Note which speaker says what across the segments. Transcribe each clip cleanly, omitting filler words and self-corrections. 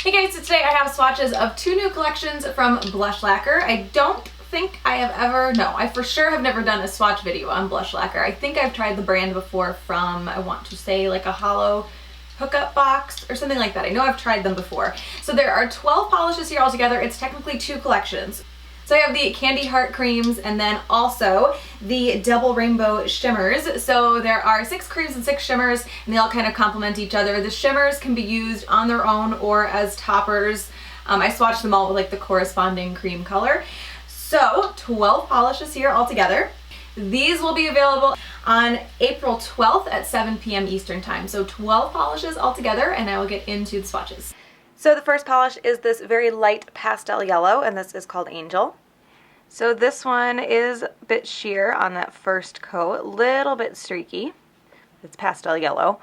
Speaker 1: Hey guys, so today I have swatches of two new collections from Blush Lacquer. I don't think I have ever, no, I for sure have never done a swatch video on Blush Lacquer. I think I've tried the brand before from, I want to say like a hollow hookup box or something like that. I know I've tried them before. So there are 12 polishes here altogether. It's technically two collections. So I have the Candy Heart Creams and then also the Double Rainbow Shimmers. So there are 6 creams and 6 shimmers and they all kind of complement each other. The shimmers can be used on their own or as toppers. I swatched them all with like the corresponding cream color. So 12 polishes here altogether. These will be available on April 12th at 7 p.m. Eastern time. So 12 polishes altogether, and I will get into the swatches. So the first polish is this very light pastel yellow, and this is called Angel. So this one is a bit sheer on that first coat, a little bit streaky. It's pastel yellow.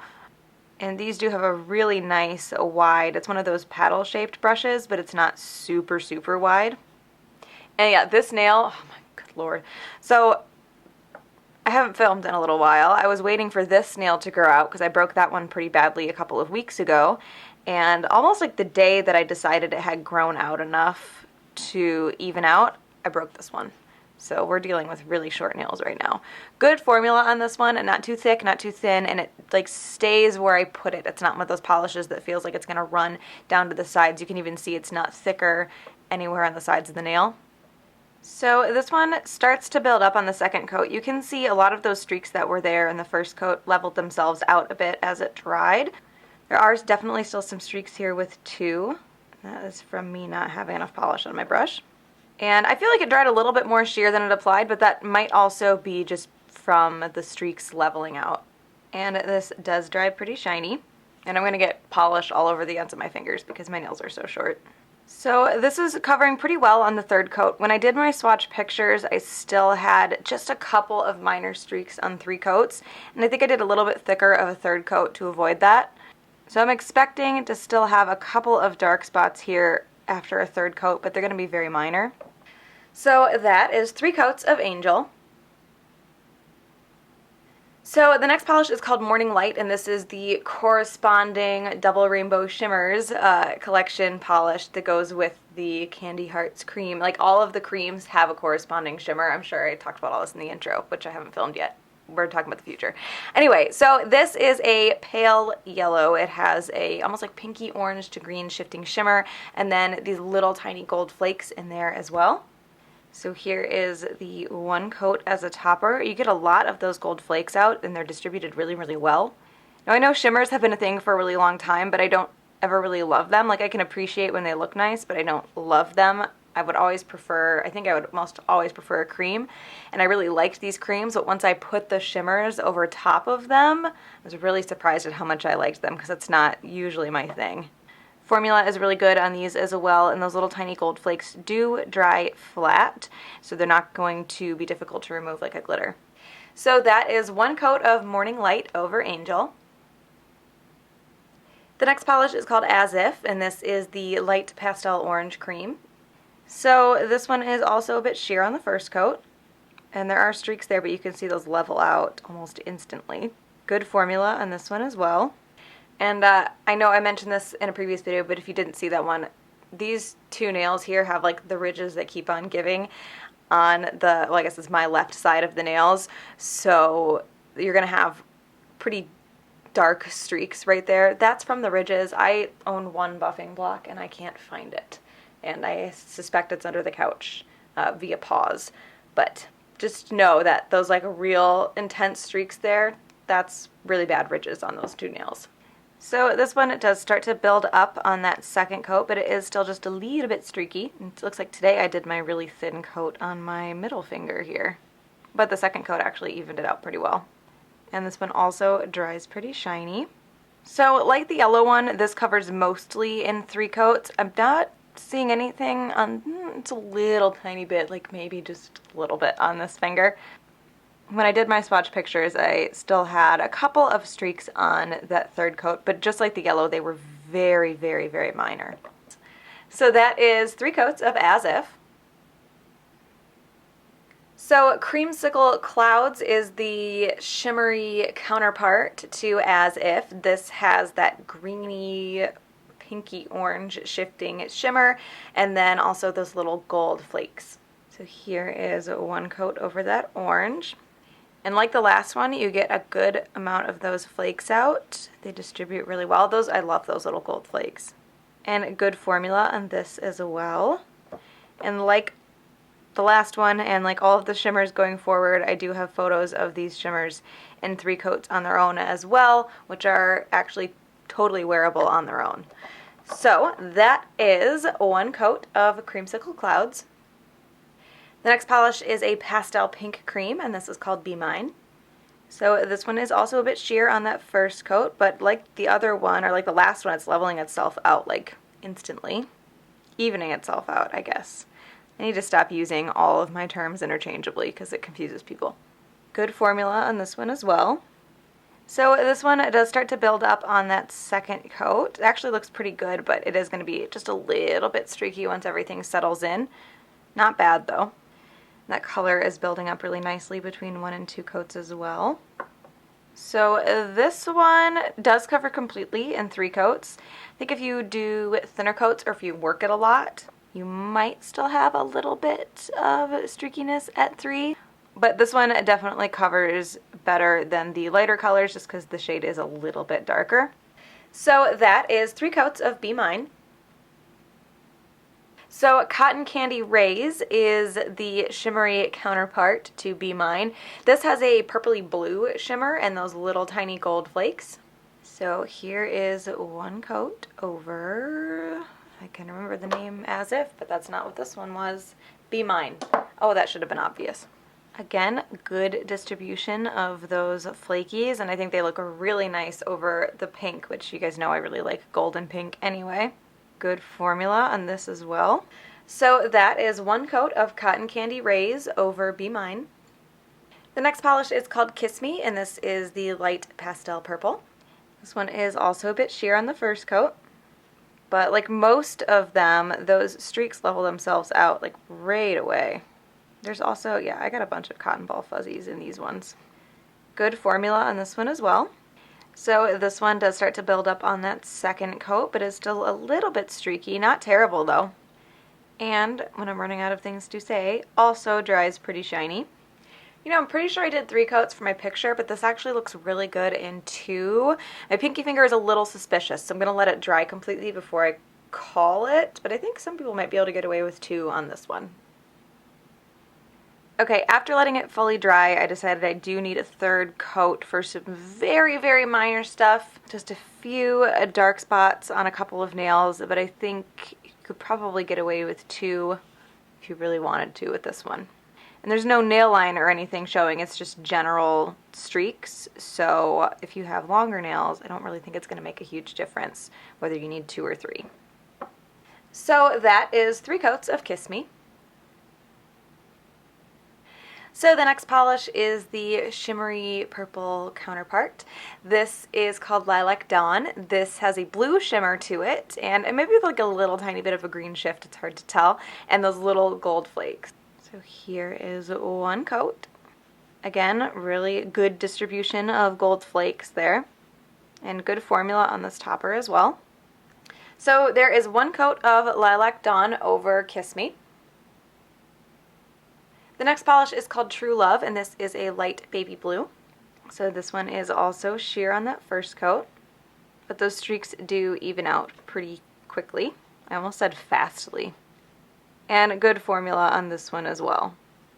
Speaker 1: And these do have a really nice wide, it's one of those paddle shaped brushes, but it's not super, super wide. And yeah, this nail, oh my good lord. So I haven't filmed in a little while. I was waiting for this nail to grow out because I broke that one pretty badly a couple of weeks ago. And almost like the day that I decided it had grown out enough to even out, I broke this one. So we're dealing with really short nails right now. Good formula on this one, and not too thick, not too thin, and it like stays where I put it. It's not one of those polishes that feels like it's gonna run down to the sides. You can even see it's not thicker anywhere on the sides of the nail. So this one starts to build up on the second coat. You can see a lot of those streaks that were there in the first coat leveled themselves out a bit as it dried. There are definitely still some streaks here with 2. That is from me not having enough polish on my brush. And I feel like it dried a little bit more sheer than it applied, but that might also be just from the streaks leveling out. And this does dry pretty shiny. And I'm going to get polish all over the ends of my fingers because my nails are so short. So this is covering pretty well on the third coat. When I did my swatch pictures, I still had just a couple of minor streaks on 3 coats. And I think I did a little bit thicker of a third coat to avoid that. So I'm expecting to still have a couple of dark spots here after a third coat, but they're going to be very minor. So that is 3 coats of Angel. So the next polish is called Morning Light, and this is the corresponding Double Rainbow Shimmers collection polish that goes with the Candy Hearts cream. Like all of the creams have a corresponding shimmer. I'm sure I talked about all this in the intro, which I haven't filmed yet. We're talking about the future. Anyway, so this is a pale yellow. It has a almost like pinky orange to green shifting shimmer, and then these little tiny gold flakes in there as well. So here is the one coat as a topper. You get a lot of those gold flakes out, and they're distributed really, really well. Now I know shimmers have been a thing for a really long time, but I don't ever really love them. Like I can appreciate when they look nice, but I don't love them. I would always prefer, I think I would most always prefer a cream, and I really liked these creams, but once I put the shimmers over top of them, I was really surprised at how much I liked them because it's not usually my thing. Formula is really good on these as well, and those little tiny gold flakes do dry flat, so they're not going to be difficult to remove like a glitter. So that is 1 coat of Morning Light over Angel. The next polish is called As If, and this is the light pastel orange cream. So this one is also a bit sheer on the first coat, and there are streaks there, but you can see those level out almost instantly. Good formula on this one as well. And I know I mentioned this in a previous video, but if you didn't see that one, these 2 nails here have like the ridges that keep on giving on the, well I guess it's my left side of the nails, so you're going to have pretty dark streaks right there. That's from the ridges. I own 1 buffing block and I can't find it. And I suspect it's under the couch via paws. But just know that those like real intense streaks there, that's really bad ridges on those 2 nails. So this one, it does start to build up on that second coat, but it is still just a little bit streaky. It looks like today I did my really thin coat on my middle finger here. But the second coat actually evened it out pretty well. And this one also dries pretty shiny. So like the yellow one, this covers mostly in 3 coats. I'm not seeing anything on, it's a little tiny bit, like maybe just a little bit on this finger. When I did my swatch pictures, I still had a couple of streaks on that third coat, but just like the yellow, they were very, very, very minor. So that is 3 coats of As If. So Creamsicle Clouds is the shimmery counterpart to As If. This has that greeny pinky orange shifting shimmer, and then also those little gold flakes. So here is one coat over that orange. And like the last one, you get a good amount of those flakes out. They distribute really well. I love those little gold flakes. And a good formula on this as well. And like the last one, and like all of the shimmers going forward, I do have photos of these shimmers in 3 coats on their own as well, which are actually totally wearable on their own. So that is one coat of Creamsicle Clouds. The next polish is a pastel pink cream, and this is called Be Mine. So this one is also a bit sheer on that first coat, but like the other one, or like the last one, it's leveling itself out like instantly. Evening itself out, I guess. I need to stop using all of my terms interchangeably because it confuses people. Good formula on this one as well. So this one does start to build up on that second coat. It actually looks pretty good, but it is going to be just a little bit streaky once everything settles in. Not bad though. That color is building up really nicely between 1 and 2 coats as well. So this one does cover completely in 3 coats. I think if you do thinner coats or if you work it a lot, you might still have a little bit of streakiness at 3. But this one definitely covers better than the lighter colors just because the shade is a little bit darker. So that is 3 coats of Be Mine. So Cotton Candy Rays is the shimmery counterpart to Be Mine. This has a purpley blue shimmer and those little tiny gold flakes. So here is one coat over, I can remember the name as if, but that's not what this one was, Be Mine. Oh, that should have been obvious. Again, good distribution of those flakies, and I think they look really nice over the pink, which you guys know I really like golden pink anyway. Good formula on this as well. So that is one coat of Cotton Candy Rays over Be Mine. The next polish is called Kiss Me, and this is the light pastel purple. This one is also a bit sheer on the first coat, but like most of them, those streaks level themselves out like right away. There's also, yeah, I got a bunch of cotton ball fuzzies in these ones. Good formula on this one as well. So this one does start to build up on that second coat, but is still a little bit streaky. Not terrible though. And when I'm running out of things to say, also dries pretty shiny. You know, I'm pretty sure I did 3 coats for my picture, but this actually looks really good in 2. My pinky finger is a little suspicious, so I'm going to let it dry completely before I call it, but I think some people might be able to get away with 2 on this one. Okay, after letting it fully dry, I decided I do need a 3rd coat for some very, very minor stuff. Just a few dark spots on a couple of nails, but I think you could probably get away with 2 if you really wanted to with this one. And there's no nail line or anything showing, it's just general streaks. So if you have longer nails, I don't really think it's going to make a huge difference whether you need 2 or 3. So that is 3 coats of Kiss Me. So the next polish is the shimmery purple counterpart. This is called Lilac Dawn. This has a blue shimmer to it, and maybe with like a little tiny bit of a green shift, it's hard to tell, and those little gold flakes. So here is one coat. Again, really good distribution of gold flakes there, and good formula on this topper as well. So there is one coat of Lilac Dawn over Kiss Me. The next polish is called True Love, and this is a light baby blue. So this one is also sheer on that first coat, but those streaks do even out pretty quickly. I almost said fastly. And a good formula on this one as well.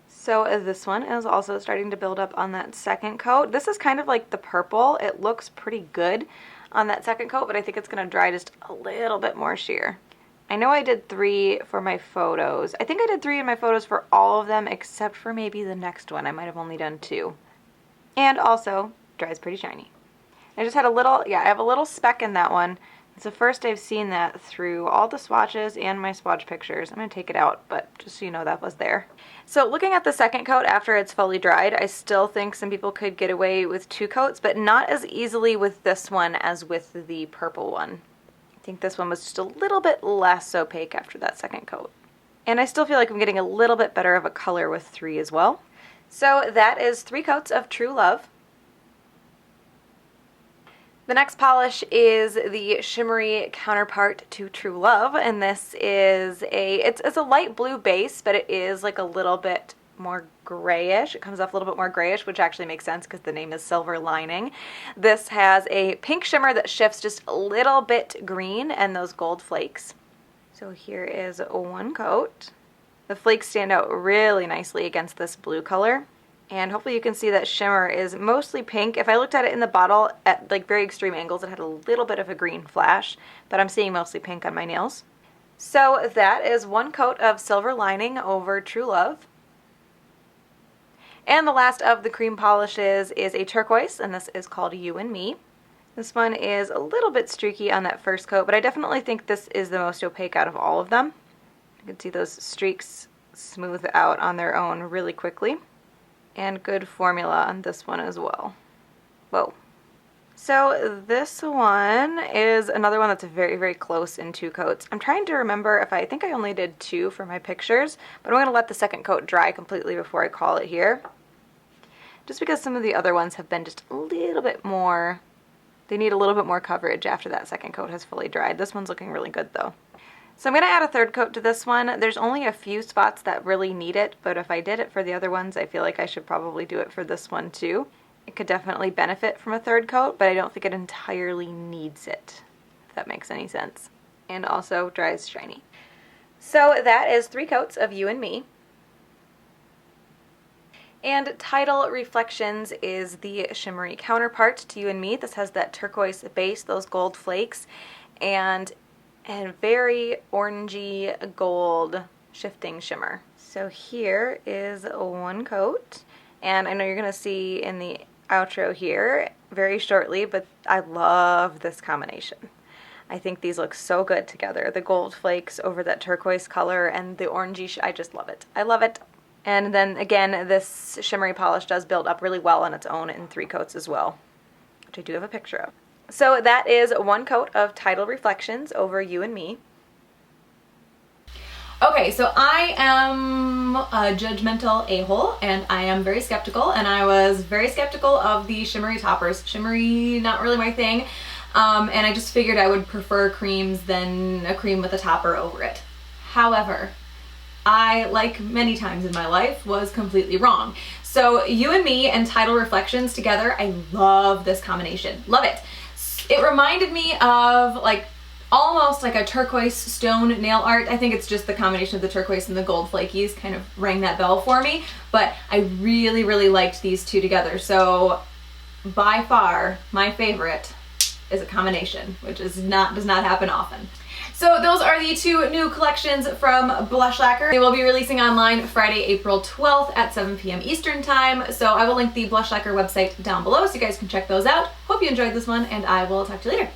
Speaker 1: So this one is also starting to build up on that second coat. This is kind of like the purple. It looks pretty good on that second coat, but I think it's going to dry just a little bit more sheer. I know I did 3 for my photos. I think I did 3 in my photos for all of them except for maybe the next one. I might have only done 2. And also dries pretty shiny. I just had a little, I have a little speck in that one. It's the first I've seen that through all the swatches and my swatch pictures. I'm going to take it out, but just so you know that was there. So looking at the second coat after it's fully dried, I still think some people could get away with 2 coats, but not as easily with this one as with the purple one. I think this one was just a little bit less opaque after that second coat. And I still feel like I'm getting a little bit better of a color with 3 as well. So that is 3 coats of True Love. The next polish is the shimmery counterpart to True Love, and this is it's a light blue base, but it is like a little bit more grayish. It comes off a little bit more grayish, which actually makes sense because the name is Silver Lining. This has a pink shimmer that shifts just a little bit green and those gold flakes. So here is one coat. The flakes stand out really nicely against this blue color. And hopefully you can see that shimmer is mostly pink. If I looked at it in the bottle at like very extreme angles, it had a little bit of a green flash, but I'm seeing mostly pink on my nails. So that is one coat of Silver Lining over True Love. And the last of the cream polishes is a turquoise, and this is called You and Me. This one is a little bit streaky on that first coat, but I definitely think this is the most opaque out of all of them. You can see those streaks smooth out on their own really quickly. And good formula on this one as well. Whoa. So this one is another one that's very, very close in two coats. I'm trying to remember if I think I only did two for my pictures, but I'm going to let the second coat dry completely before I call it here. Just because some of the other ones have been just a little bit more, they need a little bit more coverage after that second coat has fully dried. This one's looking really good though. So I'm going to add a third coat to this one. There's only a few spots that really need it, but if I did it for the other ones, I feel like I should probably do it for this one too. It could definitely benefit from a third coat, but I don't think it entirely needs it, if that makes any sense. And also dries shiny. So that is 3 coats of You and Me. And Tidal Reflections is the shimmery counterpart to You and Me. This has that turquoise base, those gold flakes, and very orangey gold shifting shimmer. So here is one coat, and I know you're going to see in the outro here very shortly, but I love this combination. I think these look so good together. The gold flakes over that turquoise color and the orangey, I just love it. I love it. And then again, this shimmery polish does build up really well on its own in 3 coats as well, which I do have a picture of. So that is one coat of Tidal Reflections over You and Me. Okay, so I am a judgmental a-hole, and I am very skeptical, and I was very skeptical of the shimmery toppers. Shimmery, not really my thing, and I just figured I would prefer creams than a cream with a topper over it. However, I, like many times in my life, was completely wrong. So You and Me and Tidal Reflections together, I love this combination. Love it. It reminded me of like almost like a turquoise stone nail art. I think it's just the combination of the turquoise and the gold flakies kind of rang that bell for me, but I really, really liked these two together. So by far my favorite is a combination, which does not happen often. So those are the 2 new collections from Blush Lacquer. They will be releasing online Friday, April 12th at 7 p.m. Eastern time. So I will link the Blush Lacquer website down below so you guys can check those out. Hope you enjoyed this one, and I will talk to you later.